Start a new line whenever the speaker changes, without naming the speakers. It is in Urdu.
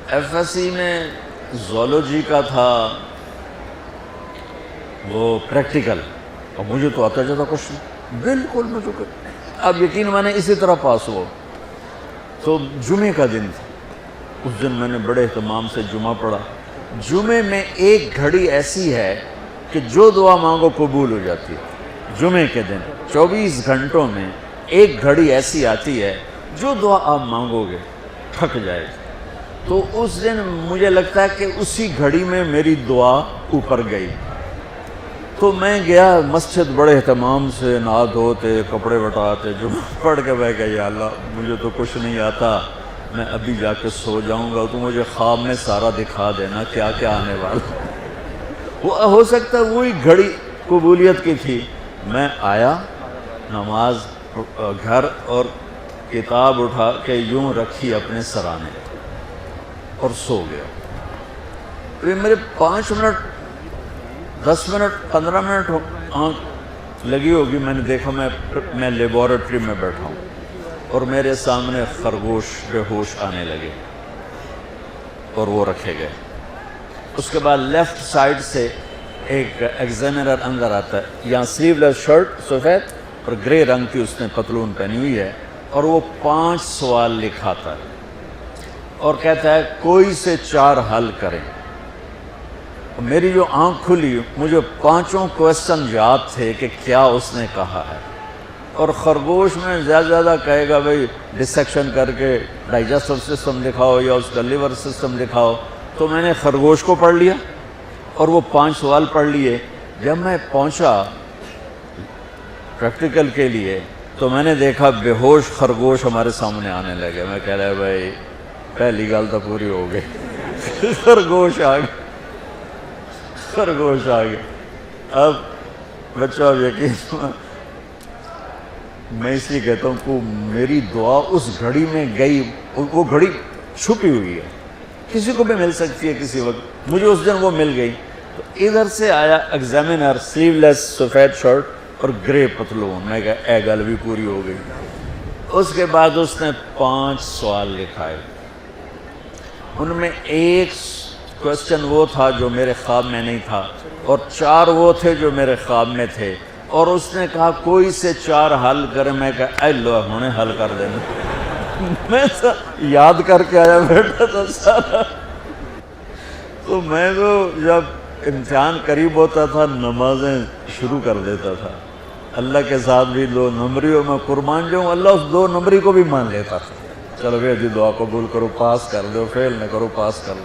ایف ایس سی میں زولوجی کا تھا وہ پریکٹیکل، اور مجھے تو آتا جاتا کچھ نہیں، بالکل مجھے اب یقین میں نے اسی طرح پاس ہوا۔ تو جمعے کا دن تھا، اس دن میں نے بڑے اہتمام سے جمعہ پڑھا۔ جمعے میں ایک گھڑی ایسی ہے کہ جو دعا مانگو قبول ہو جاتی ہے۔ جمعے کے دن 24 گھنٹوں میں ایک گھڑی ایسی آتی ہے جو دعا آپ مانگو گے تھک جائے گی۔ تو اس دن مجھے لگتا ہے کہ اسی گھڑی میں میری دعا اوپر گئی۔ تو میں گیا مسجد بڑے اہتمام سے، نہا دھوتے، کپڑے بٹاتے، جمعہ پڑھ کے میں کہا یا اللہ مجھے تو کچھ نہیں آتا، میں ابھی جا کے سو جاؤں گا، تو مجھے خواب میں سارا دکھا دینا کیا کیا آنے والا۔ وہ ہو سکتا ہے وہی گھڑی قبولیت کی تھی۔ میں آیا نماز گھر اور کتاب اٹھا کے یوں رکھی اپنے سرانے اور سو گیا۔ پھر میرے 5 منٹ 10 منٹ 15 منٹ آنکھ لگی ہوگی، میں نے دیکھا میں لیبارٹری میں بیٹھا ہوں اور میرے سامنے خرگوش بے ہوش آنے لگے اور وہ رکھے گئے۔ اس کے بعد لیفٹ سائڈ سے ایک ایگزامینر اندر آتا ہے، یہاں سلیو لیس شرٹ سفید اور گرے رنگ کی اس نے پتلون پہنی ہوئی ہے، اور وہ 5 سوال لکھاتا ہے اور کہتا ہے کوئی سے 4 حل کریں۔ میری جو آنکھ کھلی مجھے 5 کویسچن یاد تھے کہ کیا اس نے کہا ہے، اور خرگوش میں زیادہ کہے گا بھئی ڈسیکشن کر کے ڈائجسٹو سسٹم دکھاؤ یا اس کا لیور سسٹم دکھاؤ، تو میں نے خرگوش کو پڑھ لیا اور وہ 5 سوال پڑھ لیے۔ جب میں پہنچا پریکٹیکل کے لیے تو میں نے دیکھا بے ہوش خرگوش ہمارے سامنے آنے لگے۔ میں کہہ رہا بھائی پہلی گل تو پوری ہو گئی، خرگوش آ گیا، خرگوش آ گیا۔ اب بچہ یقین میں اس لیے کہتا ہوں کہ میری دعا اس گھڑی میں گئی، وہ گھڑی چھپی ہوئی ہے، کسی کو بھی مل سکتی ہے کسی وقت، مجھے اس دن وہ مل گئی۔ تو ادھر سے آیا ایگزامینر، سلیو لیس سفید شرٹ اور گرے پتلون، میں کہا اے گل بھی پوری ہو گئی۔ اس کے بعد اس نے 5 سوال لکھائے، ان میں ایک کویسچن وہ تھا جو میرے خواب میں نہیں تھا، اور 4 وہ تھے جو میرے خواب میں تھے، اور اس نے کہا کوئی سے 4 حل کرے۔ میں کہا اے لو انہیں حل کر دینا، میں تو یاد کر کے آیا بیٹھا تھا سارا۔ تو میں تو جب امتحان قریب ہوتا تھا نمازیں شروع کر دیتا تھا، اللہ کے ساتھ بھی 2 نمبریوں میں قربان جاؤں، اللہ اس 2 نمبری کو بھی مان لیتا تھا۔ چلو بھائی جی دعا قبول کرو، پاس کر دو، فیل نہ کرو، پاس کر دو۔